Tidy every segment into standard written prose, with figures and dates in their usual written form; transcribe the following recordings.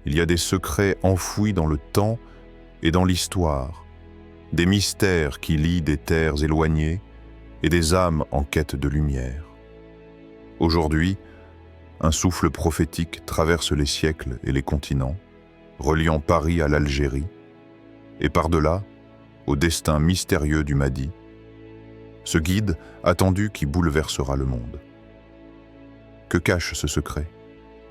Il y a des secrets enfouis dans le temps et dans l'histoire, des mystères qui lient des terres éloignées et des âmes en quête de lumière. Aujourd'hui, un souffle prophétique traverse les siècles et les continents, reliant Paris à l'Algérie, et par-delà, au destin mystérieux du Mahdi, ce guide attendu qui bouleversera le monde. Que cache ce secret?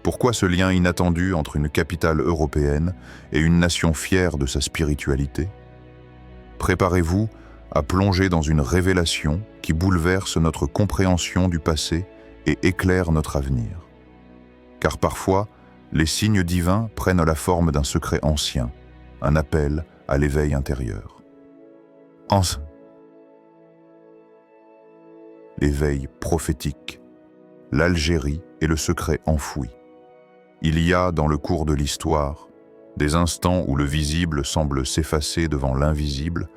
Pourquoi ce lien inattendu entre une capitale européenne et une nation fière de sa spiritualité? Préparez-vous à plonger dans une révélation qui bouleverse notre compréhension du passé et éclaire notre avenir. Car parfois, les signes divins prennent la forme d'un secret ancien, un appel à l'éveil intérieur. L'éveil prophétique, l'Algérie et le secret enfoui. Il y a, dans le cours de l'histoire, des instants où le visible semble s'effacer devant l'invisible,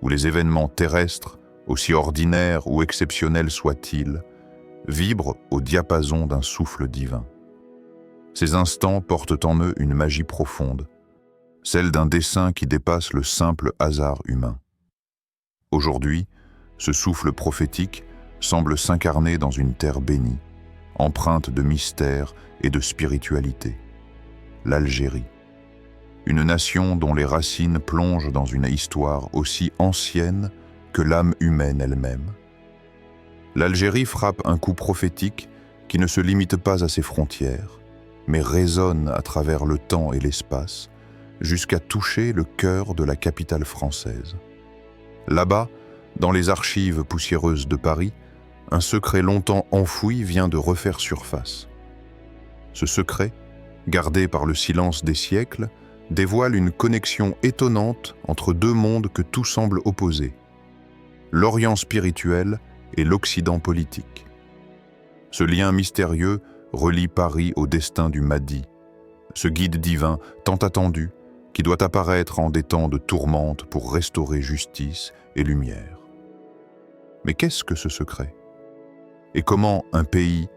où les événements terrestres, aussi ordinaires ou exceptionnels soient-ils, vibrent au diapason d'un souffle divin. Ces instants portent en eux une magie profonde, celle d'un dessein qui dépasse le simple hasard humain. Aujourd'hui, ce souffle prophétique semble s'incarner dans une terre bénie, empreinte de mystère et de spiritualité. L'Algérie. Une nation dont les racines plongent dans une histoire aussi ancienne que l'âme humaine elle-même. L'Algérie frappe un coup prophétique qui ne se limite pas à ses frontières, mais résonne à travers le temps et l'espace, jusqu'à toucher le cœur de la capitale française. Là-bas, dans les archives poussiéreuses de Paris, un secret longtemps enfoui vient de refaire surface. Ce secret, gardé par le silence des siècles, dévoile une connexion étonnante entre deux mondes que tout semble opposer, l'Orient spirituel et l'Occident politique. Ce lien mystérieux relie Paris au destin du Mahdi, ce guide divin tant attendu qui doit apparaître en des temps de tourmente pour restaurer justice et lumière. Mais qu'est-ce que ce secret? Et comment un pays,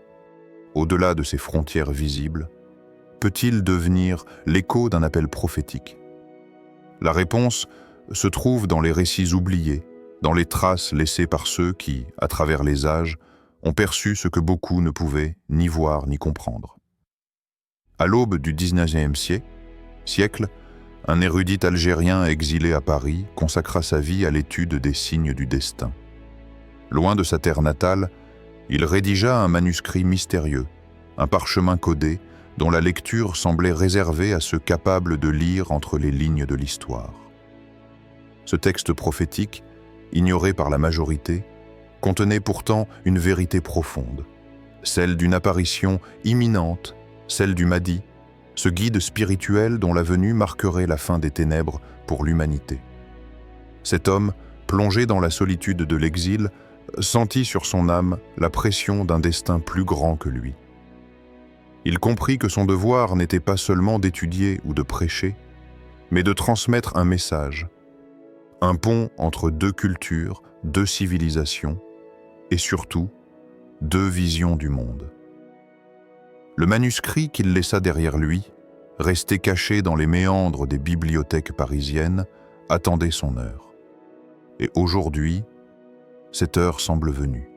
au-delà de ses frontières visibles, peut-il devenir l'écho d'un appel prophétique? La réponse se trouve dans les récits oubliés, dans les traces laissées par ceux qui, à travers les âges, ont perçu ce que beaucoup ne pouvaient ni voir ni comprendre. À l'aube du XIXe siècle, un érudit algérien exilé à Paris consacra sa vie à l'étude des signes du destin. Loin de sa terre natale, il rédigea un manuscrit mystérieux, un parchemin codé dont la lecture semblait réservée à ceux capables de lire entre les lignes de l'histoire. Ce texte prophétique, ignoré par la majorité, contenait pourtant une vérité profonde, celle d'une apparition imminente, celle du Mahdi, ce guide spirituel dont la venue marquerait la fin des ténèbres pour l'humanité. Cet homme, plongé dans la solitude de l'exil, sentit sur son âme la pression d'un destin plus grand que lui. Il comprit que son devoir n'était pas seulement d'étudier ou de prêcher, mais de transmettre un message, un pont entre deux cultures, deux civilisations, et surtout, deux visions du monde. Le manuscrit qu'il laissa derrière lui, resté caché dans les méandres des bibliothèques parisiennes, attendait son heure. Et aujourd'hui, cette heure semble venue.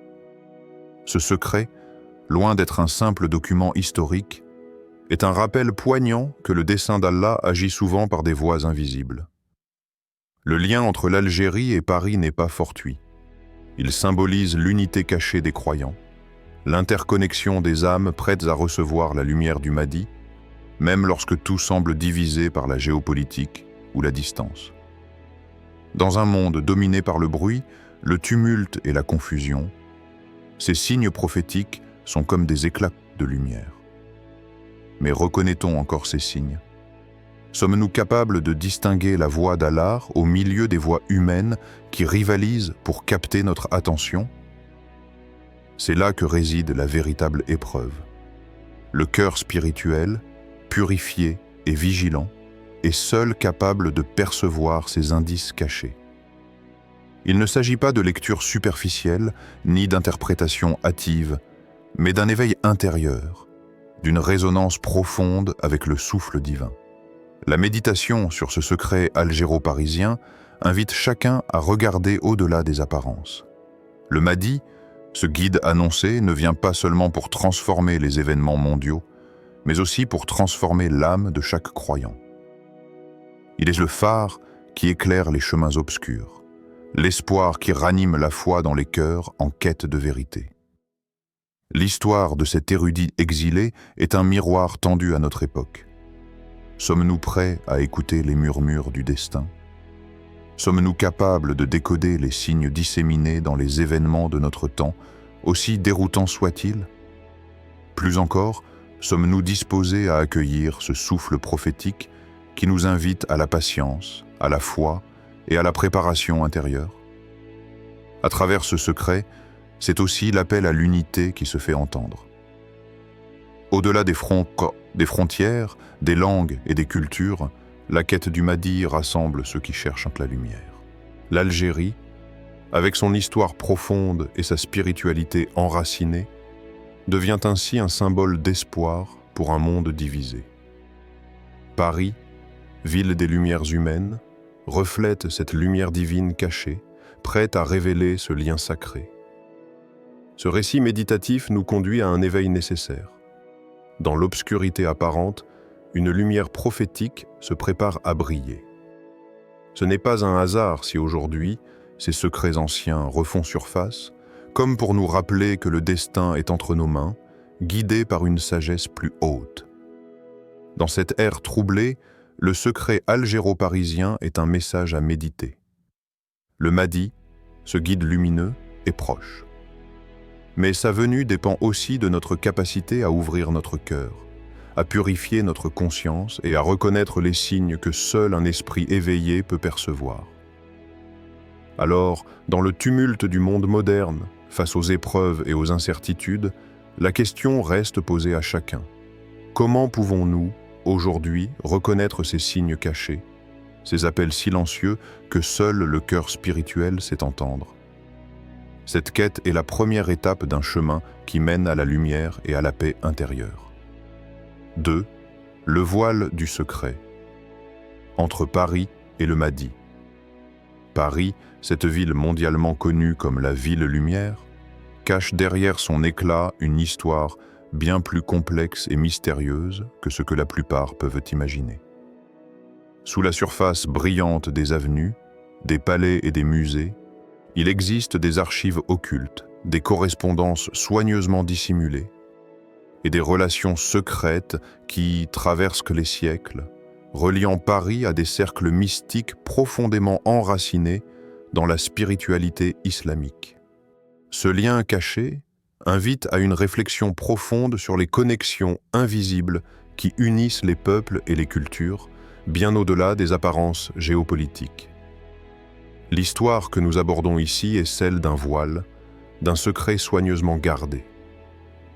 Ce secret, loin d'être un simple document historique, est un rappel poignant que le dessein d'Allah agit souvent par des voies invisibles. Le lien entre l'Algérie et Paris n'est pas fortuit. Il symbolise l'unité cachée des croyants, l'interconnexion des âmes prêtes à recevoir la lumière du Mahdi, même lorsque tout semble divisé par la géopolitique ou la distance. Dans un monde dominé par le bruit, le tumulte et la confusion, ces signes prophétiques sont comme des éclats de lumière. Mais reconnaît-on encore ces signes? Sommes-nous capables de distinguer la voix d'Allah au milieu des voix humaines qui rivalisent pour capter notre attention? C'est là que réside la véritable épreuve. Le cœur spirituel, purifié et vigilant, est seul capable de percevoir ces indices cachés. Il ne s'agit pas de lecture superficielle, ni d'interprétation hâtive, mais d'un éveil intérieur, d'une résonance profonde avec le souffle divin. La méditation sur ce secret algéro-parisien invite chacun à regarder au-delà des apparences. Le Mahdi, ce guide annoncé, ne vient pas seulement pour transformer les événements mondiaux, mais aussi pour transformer l'âme de chaque croyant. Il est le phare qui éclaire les chemins obscurs, l'espoir qui ranime la foi dans les cœurs en quête de vérité. L'histoire de cet érudit exilé est un miroir tendu à notre époque. Sommes-nous prêts à écouter les murmures du destin? Sommes-nous capables de décoder les signes disséminés dans les événements de notre temps, aussi déroutants soient-ils? Plus encore, sommes-nous disposés à accueillir ce souffle prophétique qui nous invite à la patience, à la foi et à la préparation intérieure? À travers ce secret, c'est aussi l'appel à l'unité qui se fait entendre. Au-delà des frontières, des langues et des cultures, la quête du Mahdi rassemble ceux qui cherchent la lumière. L'Algérie, avec son histoire profonde et sa spiritualité enracinée, devient ainsi un symbole d'espoir pour un monde divisé. Paris, ville des lumières humaines, reflète cette lumière divine cachée, prête à révéler ce lien sacré. Ce récit méditatif nous conduit à un éveil nécessaire. Dans l'obscurité apparente, une lumière prophétique se prépare à briller. Ce n'est pas un hasard si aujourd'hui, ces secrets anciens refont surface, comme pour nous rappeler que le destin est entre nos mains, guidé par une sagesse plus haute. Dans cette ère troublée, le secret algéro-parisien est un message à méditer. Le Mahdi, ce guide lumineux, est proche. Mais sa venue dépend aussi de notre capacité à ouvrir notre cœur, à purifier notre conscience et à reconnaître les signes que seul un esprit éveillé peut percevoir. Alors, dans le tumulte du monde moderne, face aux épreuves et aux incertitudes, la question reste posée à chacun. Comment pouvons-nous, aujourd'hui, reconnaître ces signes cachés, ces appels silencieux que seul le cœur spirituel sait entendre? Cette quête est la première étape d'un chemin qui mène à la lumière et à la paix intérieure. 2. Le voile du secret. Entre Paris et le Mahdi. Paris, cette ville mondialement connue comme la ville lumière, cache derrière son éclat une histoire bien plus complexe et mystérieuse que ce que la plupart peuvent imaginer. Sous la surface brillante des avenues, des palais et des musées, il existe des archives occultes, des correspondances soigneusement dissimulées et des relations secrètes qui traversent les siècles, reliant Paris à des cercles mystiques profondément enracinés dans la spiritualité islamique. Ce lien caché invite à une réflexion profonde sur les connexions invisibles qui unissent les peuples et les cultures, bien au-delà des apparences géopolitiques. L'histoire que nous abordons ici est celle d'un voile, d'un secret soigneusement gardé.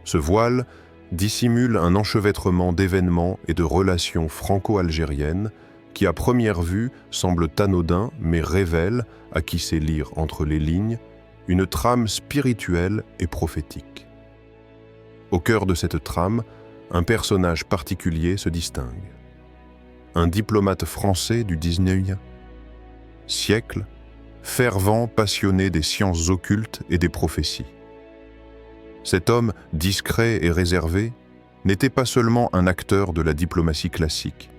Ce voile dissimule un enchevêtrement d'événements et de relations franco-algériennes qui, à première vue, semblent anodins mais révèlent, à qui sait lire entre les lignes, une trame spirituelle et prophétique. Au cœur de cette trame, un personnage particulier se distingue. Un diplomate français du XIXe siècle, fervent passionné des sciences occultes et des prophéties. Cet homme, discret et réservé, n'était pas seulement un acteur de la diplomatie classique.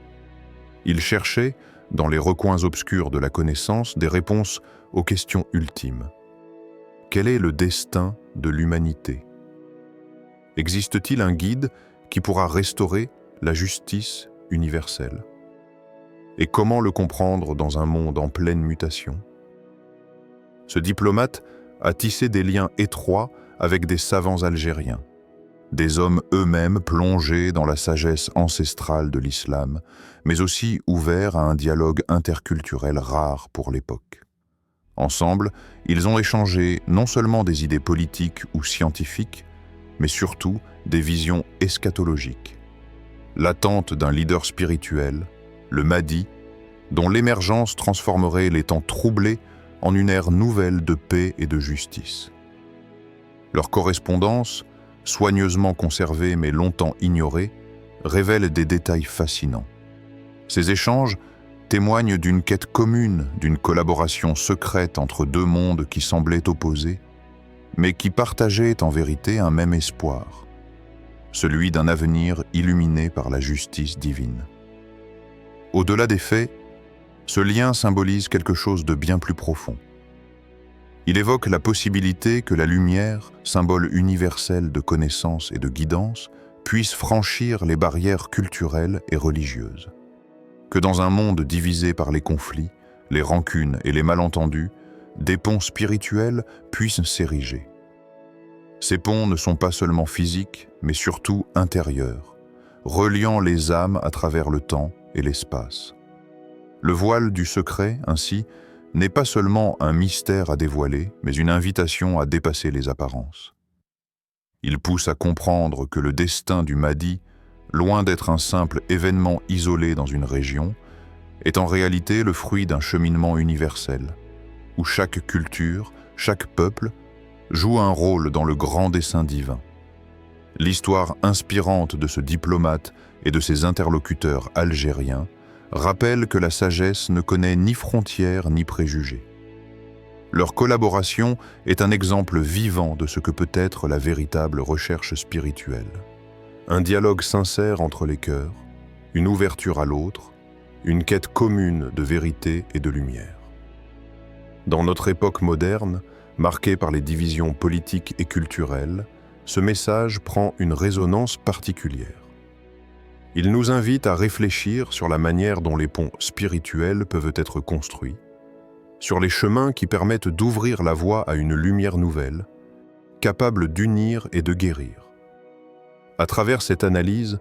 Il cherchait, dans les recoins obscurs de la connaissance, des réponses aux questions ultimes. Quel est le destin de l'humanité? Existe-t-il un guide qui pourra restaurer la justice universelle? Et comment le comprendre dans un monde en pleine mutation? Ce diplomate a tissé des liens étroits avec des savants algériens, des hommes eux-mêmes plongés dans la sagesse ancestrale de l'islam, mais aussi ouverts à un dialogue interculturel rare pour l'époque. Ensemble, ils ont échangé non seulement des idées politiques ou scientifiques, mais surtout des visions eschatologiques. L'attente d'un leader spirituel, le Mahdi, dont l'émergence transformerait les temps troublés en une ère nouvelle de paix et de justice. Leur correspondance, soigneusement conservée mais longtemps ignorée, révèle des détails fascinants. Ces échanges témoignent d'une quête commune, d'une collaboration secrète entre deux mondes qui semblaient opposés, mais qui partageaient en vérité un même espoir, celui d'un avenir illuminé par la justice divine. Au-delà des faits, ce lien symbolise quelque chose de bien plus profond. Il évoque la possibilité que la lumière, symbole universel de connaissance et de guidance, puisse franchir les barrières culturelles et religieuses. Que dans un monde divisé par les conflits, les rancunes et les malentendus, des ponts spirituels puissent s'ériger. Ces ponts ne sont pas seulement physiques, mais surtout intérieurs, reliant les âmes à travers le temps et l'espace. Le voile du secret, ainsi, n'est pas seulement un mystère à dévoiler, mais une invitation à dépasser les apparences. Il pousse à comprendre que le destin du Mahdi, loin d'être un simple événement isolé dans une région, est en réalité le fruit d'un cheminement universel, où chaque culture, chaque peuple, joue un rôle dans le grand dessein divin. L'histoire inspirante de ce diplomate et de ses interlocuteurs algériens rappelle que la sagesse ne connaît ni frontières ni préjugés. Leur collaboration est un exemple vivant de ce que peut être la véritable recherche spirituelle. Un dialogue sincère entre les cœurs, une ouverture à l'autre, une quête commune de vérité et de lumière. Dans notre époque moderne, marquée par les divisions politiques et culturelles, ce message prend une résonance particulière. Il nous invite à réfléchir sur la manière dont les ponts spirituels peuvent être construits, sur les chemins qui permettent d'ouvrir la voie à une lumière nouvelle, capable d'unir et de guérir. À travers cette analyse,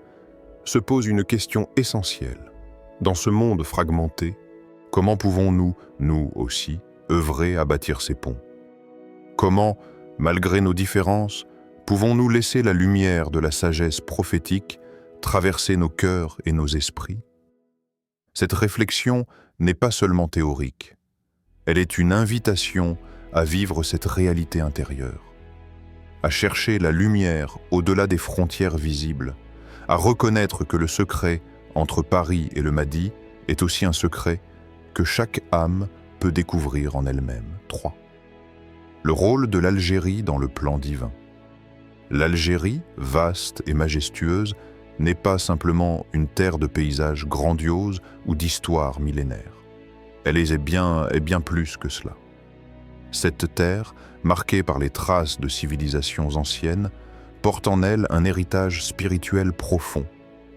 se pose une question essentielle. Dans ce monde fragmenté, comment pouvons-nous, nous aussi, œuvrer à bâtir ces ponts? Comment, malgré nos différences, pouvons-nous laisser la lumière de la sagesse prophétique traverser nos cœurs et nos esprits? Cette réflexion n'est pas seulement théorique, elle est une invitation à vivre cette réalité intérieure, à chercher la lumière au-delà des frontières visibles, à reconnaître que le secret entre Paris et le Mahdi est aussi un secret que chaque âme peut découvrir en elle-même. 3. Le rôle de l'Algérie dans le plan divin. L'Algérie, vaste et majestueuse, n'est pas simplement une terre de paysages grandioses ou d'histoires millénaires. Elle est bien plus que cela. Cette terre, marquée par les traces de civilisations anciennes, porte en elle un héritage spirituel profond,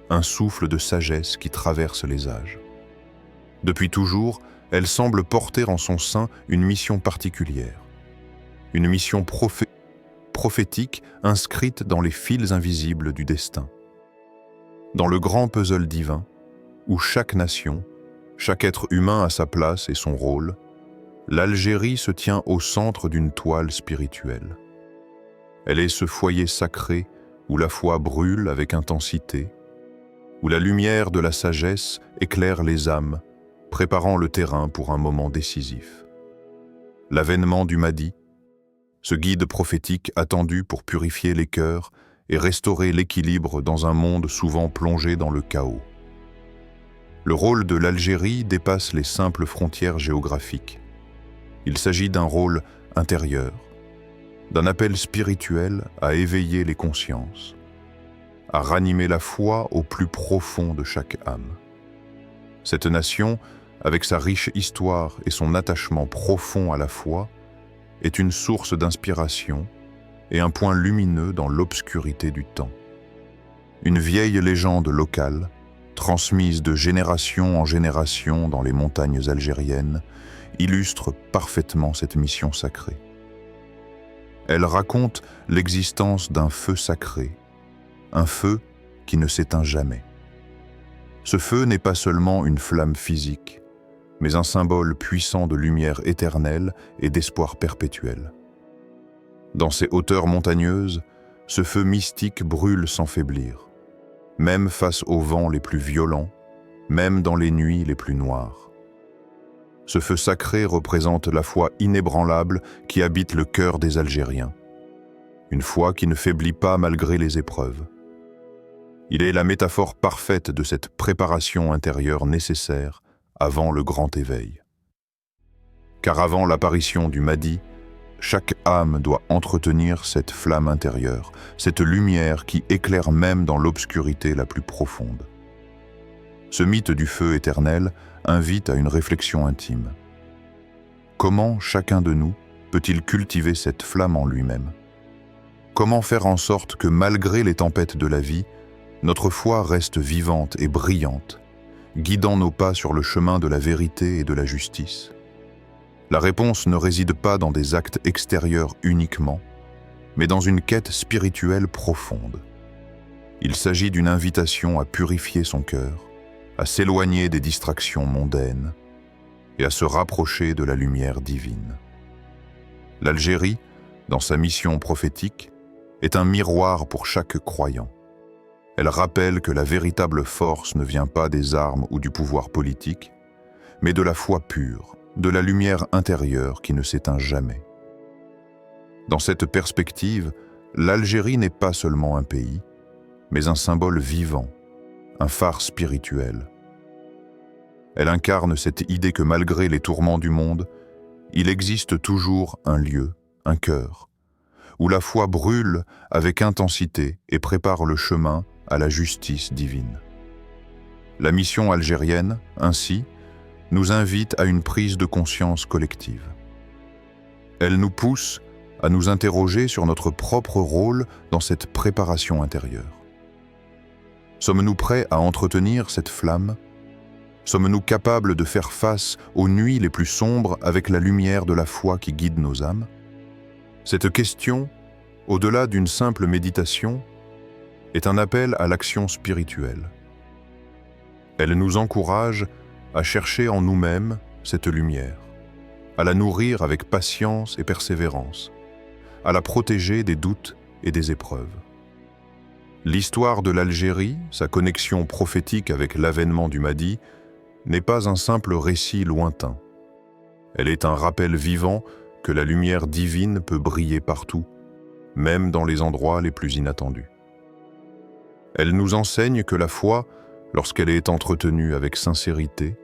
un souffle de sagesse qui traverse les âges. Depuis toujours, elle semble porter en son sein une mission particulière, une mission prophétique inscrite dans les fils invisibles du destin. Dans le grand puzzle divin, où chaque nation, chaque être humain a sa place et son rôle, l'Algérie se tient au centre d'une toile spirituelle. Elle est ce foyer sacré où la foi brûle avec intensité, où la lumière de la sagesse éclaire les âmes, préparant le terrain pour un moment décisif. L'avènement du Mahdi, ce guide prophétique attendu pour purifier les cœurs et restaurer l'équilibre dans un monde souvent plongé dans le chaos. Le rôle de l'Algérie dépasse les simples frontières géographiques. Il s'agit d'un rôle intérieur, d'un appel spirituel à éveiller les consciences, à ranimer la foi au plus profond de chaque âme. Cette nation, avec sa riche histoire et son attachement profond à la foi, est une source d'inspiration et un point lumineux dans l'obscurité du temps. Une vieille légende locale, transmise de génération en génération dans les montagnes algériennes, illustre parfaitement cette mission sacrée. Elle raconte l'existence d'un feu sacré, un feu qui ne s'éteint jamais. Ce feu n'est pas seulement une flamme physique, mais un symbole puissant de lumière éternelle et d'espoir perpétuel. Dans ces hauteurs montagneuses, ce feu mystique brûle sans faiblir, même face aux vents les plus violents, même dans les nuits les plus noires. Ce feu sacré représente la foi inébranlable qui habite le cœur des Algériens, une foi qui ne faiblit pas malgré les épreuves. Il est la métaphore parfaite de cette préparation intérieure nécessaire avant le grand éveil. Car avant l'apparition du Mahdi, chaque âme doit entretenir cette flamme intérieure, cette lumière qui éclaire même dans l'obscurité la plus profonde. Ce mythe du feu éternel invite à une réflexion intime. Comment chacun de nous peut-il cultiver cette flamme en lui-même? Comment faire en sorte que malgré les tempêtes de la vie, notre foi reste vivante et brillante, guidant nos pas sur le chemin de la vérité et de la justice? La réponse ne réside pas dans des actes extérieurs uniquement, mais dans une quête spirituelle profonde. Il s'agit d'une invitation à purifier son cœur, à s'éloigner des distractions mondaines et à se rapprocher de la lumière divine. L'Algérie, dans sa mission prophétique, est un miroir pour chaque croyant. Elle rappelle que la véritable force ne vient pas des armes ou du pouvoir politique, mais de la foi pure, de la lumière intérieure qui ne s'éteint jamais. Dans cette perspective, l'Algérie n'est pas seulement un pays, mais un symbole vivant, un phare spirituel. Elle incarne cette idée que malgré les tourments du monde, il existe toujours un lieu, un cœur, où la foi brûle avec intensité et prépare le chemin à la justice divine. La mission algérienne, ainsi, nous invite à une prise de conscience collective. Elle nous pousse à nous interroger sur notre propre rôle dans cette préparation intérieure. Sommes-nous prêts à entretenir cette flamme? Sommes-nous capables de faire face aux nuits les plus sombres avec la lumière de la foi qui guide nos âmes? Cette question, au-delà d'une simple méditation, est un appel à l'action spirituelle. Elle nous encourage à chercher en nous-mêmes cette lumière, à la nourrir avec patience et persévérance, à la protéger des doutes et des épreuves. L'histoire de l'Algérie, sa connexion prophétique avec l'avènement du Mahdi, n'est pas un simple récit lointain. Elle est un rappel vivant que la lumière divine peut briller partout, même dans les endroits les plus inattendus. Elle nous enseigne que la foi, lorsqu'elle est entretenue avec sincérité,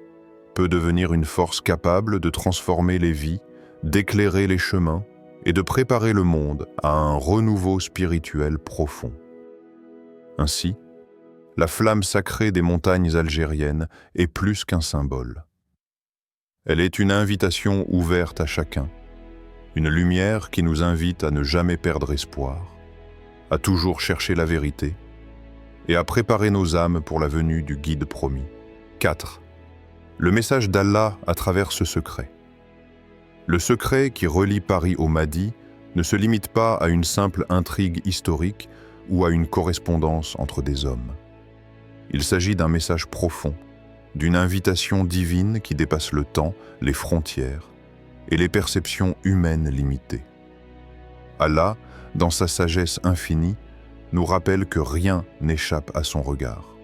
peut devenir une force capable de transformer les vies, d'éclairer les chemins et de préparer le monde à un renouveau spirituel profond. Ainsi, la flamme sacrée des montagnes algériennes est plus qu'un symbole. Elle est une invitation ouverte à chacun, une lumière qui nous invite à ne jamais perdre espoir, à toujours chercher la vérité et à préparer nos âmes pour la venue du guide promis. 4. Le message d'Allah à travers ce secret. Le secret qui relie Paris au Mahdi ne se limite pas à une simple intrigue historique ou à une correspondance entre des hommes. Il s'agit d'un message profond, d'une invitation divine qui dépasse le temps, les frontières et les perceptions humaines limitées. Allah, dans sa sagesse infinie, nous rappelle que rien n'échappe à son regard.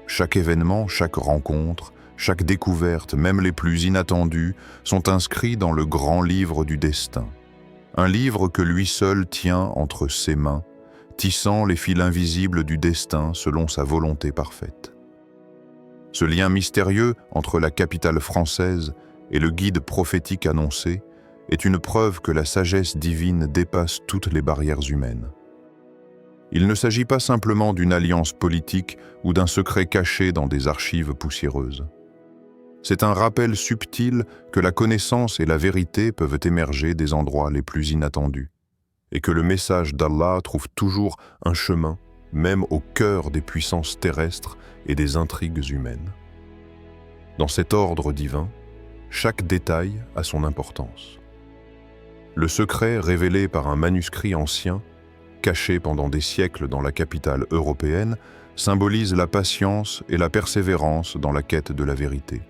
Chaque événement, chaque rencontre, chaque découverte, même les plus inattendues, sont inscrits dans le grand livre du destin. Un livre que lui seul tient entre ses mains, tissant les fils invisibles du destin selon sa volonté parfaite. Ce lien mystérieux entre la capitale française et le guide prophétique annoncé est une preuve que la sagesse divine dépasse toutes les barrières humaines. Il ne s'agit pas simplement d'une alliance politique ou d'un secret caché dans des archives poussiéreuses. C'est un rappel subtil que la connaissance et la vérité peuvent émerger des endroits les plus inattendus, et que le message d'Allah trouve toujours un chemin, même au cœur des puissances terrestres et des intrigues humaines. Dans cet ordre divin, chaque détail a son importance. Le secret révélé par un manuscrit ancien, caché pendant des siècles dans la capitale européenne, symbolise la patience et la persévérance dans la quête de la vérité.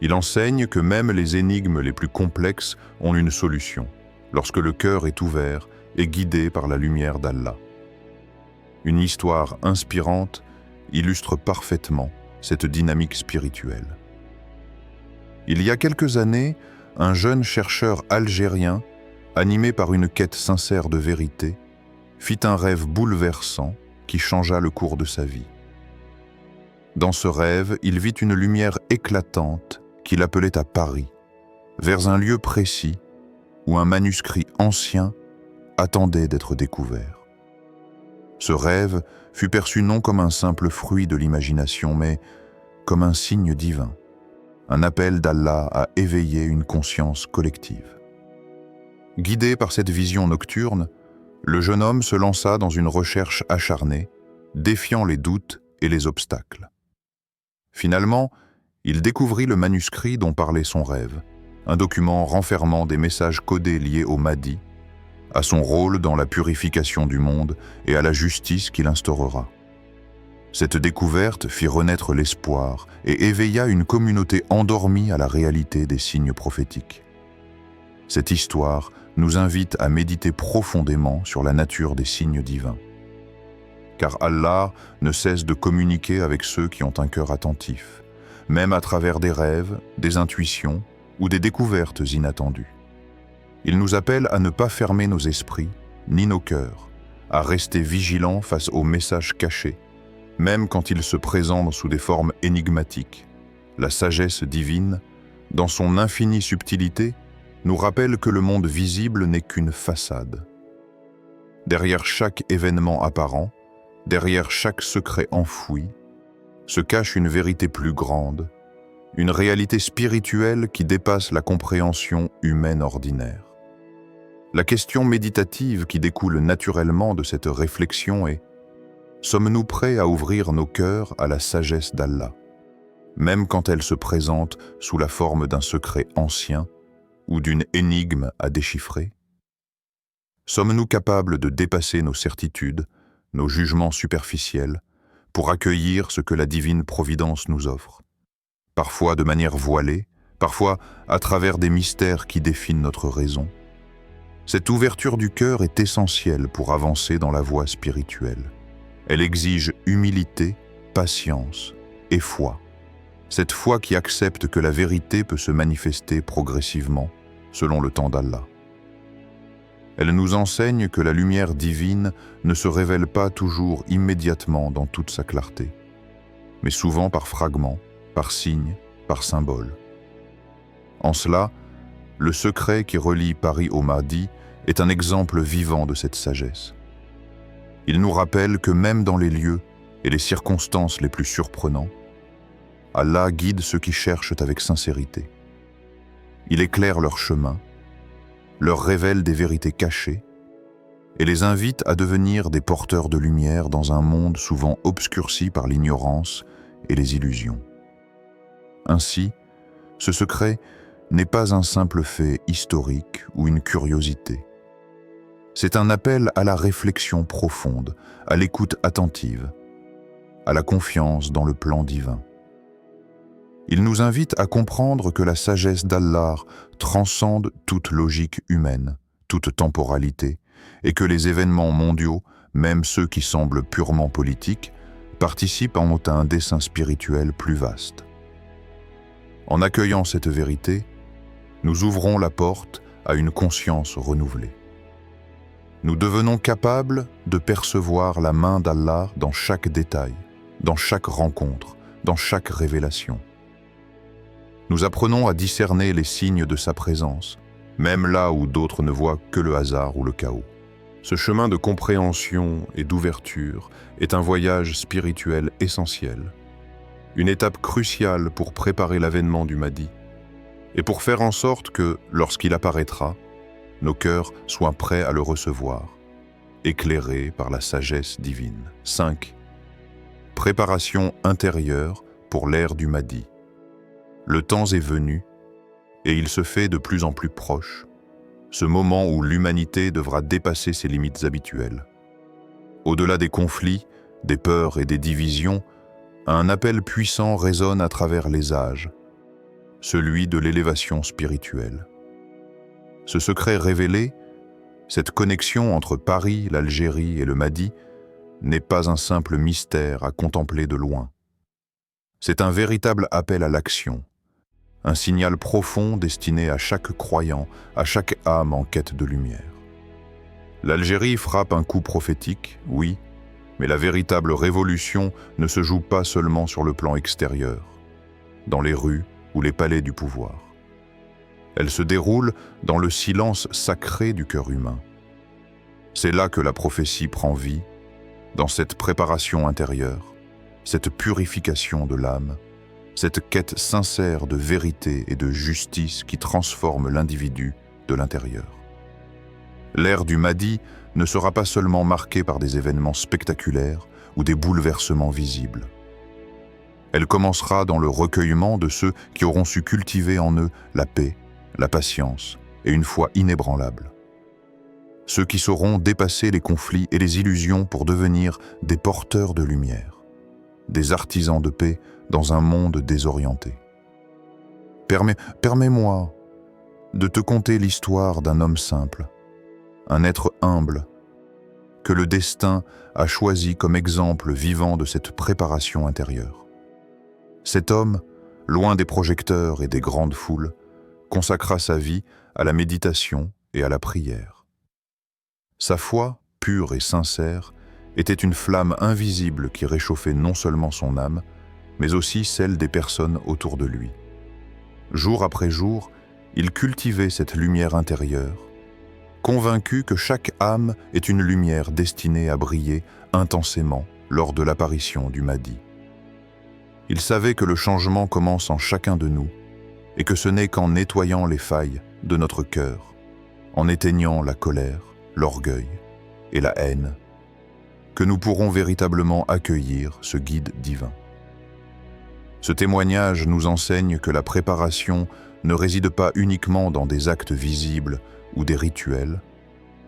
Il enseigne que même les énigmes les plus complexes ont une solution, lorsque le cœur est ouvert et guidé par la lumière d'Allah. Une histoire inspirante illustre parfaitement cette dynamique spirituelle. Il y a quelques années, un jeune chercheur algérien, animé par une quête sincère de vérité, fit un rêve bouleversant qui changea le cours de sa vie. Dans ce rêve, il vit une lumière éclatante qu'il appelait à Paris, vers un lieu précis où un manuscrit ancien attendait d'être découvert. Ce rêve fut perçu non comme un simple fruit de l'imagination, mais comme un signe divin, un appel d'Allah à éveiller une conscience collective. Guidé par cette vision nocturne, le jeune homme se lança dans une recherche acharnée, défiant les doutes et les obstacles. Finalement, il découvrit le manuscrit dont parlait son rêve, un document renfermant des messages codés liés au Mahdi, à son rôle dans la purification du monde et à la justice qu'il instaurera. Cette découverte fit renaître l'espoir et éveilla une communauté endormie à la réalité des signes prophétiques. Cette histoire nous invite à méditer profondément sur la nature des signes divins. Car Allah ne cesse de communiquer avec ceux qui ont un cœur attentif, même à travers des rêves, des intuitions ou des découvertes inattendues. Il nous appelle à ne pas fermer nos esprits, ni nos cœurs, à rester vigilants face aux messages cachés, même quand ils se présentent sous des formes énigmatiques. La sagesse divine, dans son infinie subtilité, nous rappelle que le monde visible n'est qu'une façade. Derrière chaque événement apparent, derrière chaque secret enfoui, se cache une vérité plus grande, une réalité spirituelle qui dépasse la compréhension humaine ordinaire. La question méditative qui découle naturellement de cette réflexion est: sommes-nous prêts à ouvrir nos cœurs à la sagesse d'Allah, même quand elle se présente sous la forme d'un secret ancien ou d'une énigme à déchiffrer? Sommes-nous capables de dépasser nos certitudes, nos jugements superficiels, pour accueillir ce que la divine providence nous offre, parfois de manière voilée, parfois à travers des mystères qui définent notre raison? Cette ouverture du cœur est essentielle pour avancer dans la voie spirituelle. Elle exige humilité, patience et foi. Cette foi qui accepte que la vérité peut se manifester progressivement, selon le temps d'Allah. Elle nous enseigne que la lumière divine ne se révèle pas toujours immédiatement dans toute sa clarté, mais souvent par fragments, par signes, par symboles. En cela, le secret qui relie Paris au Mahdi est un exemple vivant de cette sagesse. Il nous rappelle que même dans les lieux et les circonstances les plus surprenants, Allah guide ceux qui cherchent avec sincérité. Il éclaire leur chemin, leur révèle des vérités cachées et les invite à devenir des porteurs de lumière dans un monde souvent obscurci par l'ignorance et les illusions. Ainsi, ce secret n'est pas un simple fait historique ou une curiosité. C'est un appel à la réflexion profonde, à l'écoute attentive, à la confiance dans le plan divin. Il nous invite à comprendre que la sagesse d'Allah transcende toute logique humaine, toute temporalité, et que les événements mondiaux, même ceux qui semblent purement politiques, participent à un dessein spirituel plus vaste. En accueillant cette vérité, nous ouvrons la porte à une conscience renouvelée. Nous devenons capables de percevoir la main d'Allah dans chaque détail, dans chaque rencontre, dans chaque révélation. Nous apprenons à discerner les signes de sa présence, même là où d'autres ne voient que le hasard ou le chaos. Ce chemin de compréhension et d'ouverture est un voyage spirituel essentiel, une étape cruciale pour préparer l'avènement du Mahdi, et pour faire en sorte que, lorsqu'il apparaîtra, nos cœurs soient prêts à le recevoir, éclairés par la sagesse divine. 5. Préparation intérieure pour l'ère du Mahdi. Le temps est venu, et il se fait de plus en plus proche, ce moment où l'humanité devra dépasser ses limites habituelles. Au-delà des conflits, des peurs et des divisions, un appel puissant résonne à travers les âges, celui de l'élévation spirituelle. Ce secret révélé, cette connexion entre Paris, l'Algérie et le Mahdi, n'est pas un simple mystère à contempler de loin. C'est un véritable appel à l'action, un signal profond destiné à chaque croyant, à chaque âme en quête de lumière. L'Algérie frappe un coup prophétique, oui, Mais la véritable révolution ne se joue pas seulement sur le plan extérieur, dans les rues ou les palais du pouvoir. Elle se déroule dans le silence sacré du cœur humain. C'est là que la prophétie prend vie, dans cette préparation intérieure, cette purification de l'âme, cette quête sincère de vérité et de justice qui transforme l'individu de l'intérieur. L'ère du Mahdi ne sera pas seulement marquée par des événements spectaculaires ou des bouleversements visibles. Elle commencera dans le recueillement de ceux qui auront su cultiver en eux la paix, la patience et une foi inébranlable. Ceux qui sauront dépasser les conflits et les illusions pour devenir des porteurs de lumière, des artisans de paix dans un monde désorienté. Permets-moi de te conter l'histoire d'un homme simple, un être humble, que le destin a choisi comme exemple vivant de cette préparation intérieure. Cet homme, loin des projecteurs et des grandes foules, consacra sa vie à la méditation et à la prière. Sa foi, pure et sincère, était une flamme invisible qui réchauffait non seulement son âme, mais aussi celle des personnes autour de lui. Jour après jour, il cultivait cette lumière intérieure, convaincu que chaque âme est une lumière destinée à briller intensément lors de l'apparition du Mahdi. Il savait que le changement commence en chacun de nous et que ce n'est qu'en nettoyant les failles de notre cœur, en éteignant la colère, l'orgueil et la haine, que nous pourrons véritablement accueillir ce guide divin. Ce témoignage nous enseigne que la préparation ne réside pas uniquement dans des actes visibles ou des rituels,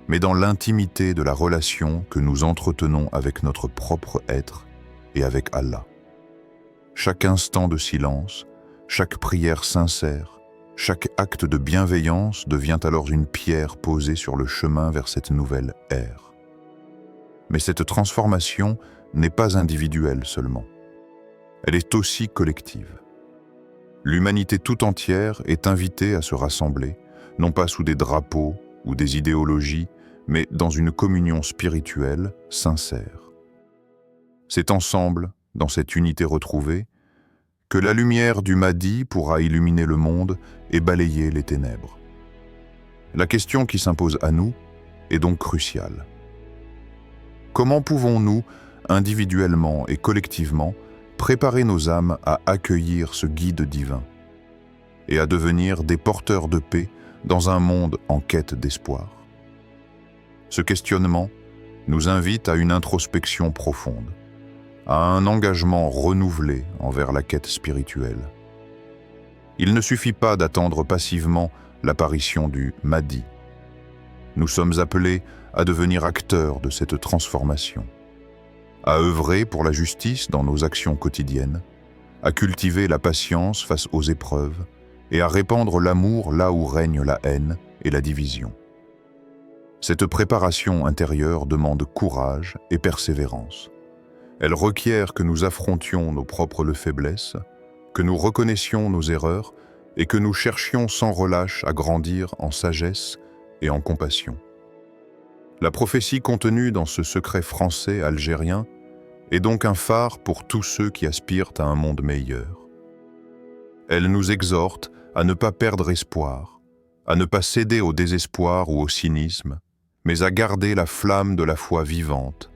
mais dans l'intimité de la relation que nous entretenons avec notre propre être et avec Allah. Chaque instant de silence, chaque prière sincère, chaque acte de bienveillance devient alors une pierre posée sur le chemin vers cette nouvelle ère. Mais cette transformation n'est pas individuelle seulement. Elle est aussi collective. L'humanité tout entière est invitée à se rassembler, non pas sous des drapeaux ou des idéologies, mais dans une communion spirituelle sincère. C'est ensemble, dans cette unité retrouvée, que la lumière du Mahdi pourra illuminer le monde et balayer les ténèbres. La question qui s'impose à nous est donc cruciale. Comment pouvons-nous, individuellement et collectivement, préparer nos âmes à accueillir ce guide divin et à devenir des porteurs de paix dans un monde en quête d'espoir? Ce questionnement nous invite à une introspection profonde, à un engagement renouvelé envers la quête spirituelle. Il ne suffit pas d'attendre passivement l'apparition du Mahdi. Nous sommes appelés à devenir acteurs de cette transformation, à œuvrer pour la justice dans nos actions quotidiennes, à cultiver la patience face aux épreuves et à répandre l'amour là où règne la haine et la division. Cette préparation intérieure demande courage et persévérance. Elle requiert que nous affrontions nos propres faiblesses, que nous reconnaissions nos erreurs et que nous cherchions sans relâche à grandir en sagesse et en compassion. La prophétie contenue dans ce secret français algérien est donc un phare pour tous ceux qui aspirent à un monde meilleur. Elle nous exhorte à ne pas perdre espoir, à ne pas céder au désespoir ou au cynisme, mais à garder la flamme de la foi vivante,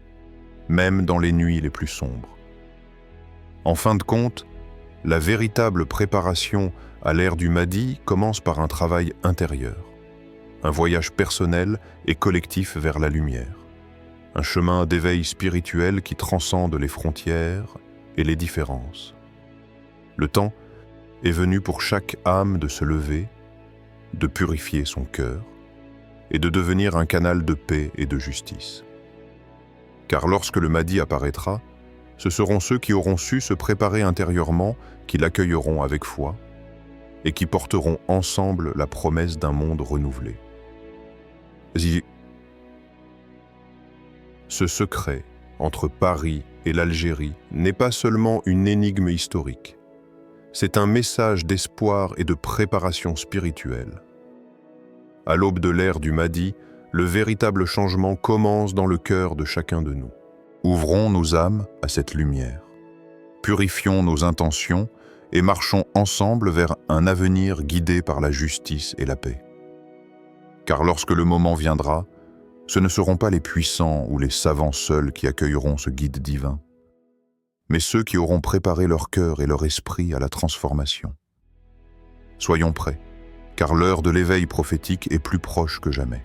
même dans les nuits les plus sombres. En fin de compte, la véritable préparation à l'ère du Mahdi commence par un travail intérieur, un voyage personnel et collectif vers la lumière, un chemin d'éveil spirituel qui transcende les frontières et les différences. Le temps est venu pour chaque âme de se lever, de purifier son cœur et de devenir un canal de paix et de justice. Car lorsque le Mahdi apparaîtra, ce seront ceux qui auront su se préparer intérieurement qui l'accueilleront avec foi et qui porteront ensemble la promesse d'un monde renouvelé. Ce secret entre Paris et l'Algérie n'est pas seulement une énigme historique, c'est un message d'espoir et de préparation spirituelle. À l'aube de l'ère du Mahdi, le véritable changement commence dans le cœur de chacun de nous. Ouvrons nos âmes à cette lumière. Purifions nos intentions et marchons ensemble vers un avenir guidé par la justice et la paix. Car lorsque le moment viendra, ce ne seront pas les puissants ou les savants seuls qui accueilleront ce guide divin, mais ceux qui auront préparé leur cœur et leur esprit à la transformation. Soyons prêts, car l'heure de l'éveil prophétique est plus proche que jamais.